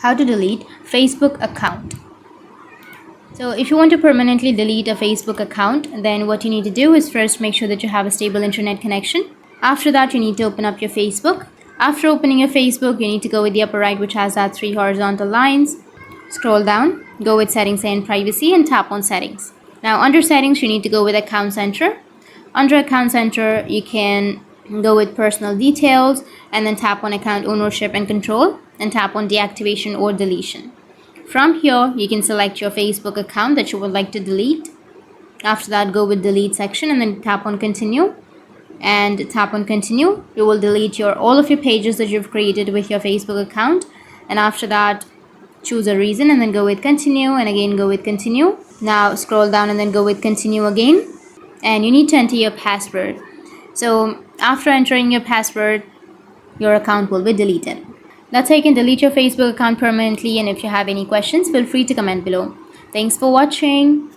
How to delete Facebook account. So if you want to permanently delete a Facebook account, then what you need to do is first make sure that you have a stable internet connection. After that, you need to open up your Facebook. After opening your Facebook, you need to go with the upper right, which has that 3 horizontal lines. Scroll down, go with settings and privacy, and tap on settings. Now under settings, you need to go with account center. Under account center, you can go with personal details and then tap on account ownership and control and tap on deactivation or deletion. From here, you can select your Facebook account that you would like to delete. After that, go with delete section and then tap on continue. And tap on continue. You will delete all of your pages that you've created with your Facebook account. And after that, choose a reason and then go with continue and again go with continue. Now scroll down and then go with continue again. And you need to enter your password. So after entering your password, your account will be deleted. That's how you can delete your Facebook account permanently, and if you have any questions, feel free to comment below. Thanks for watching.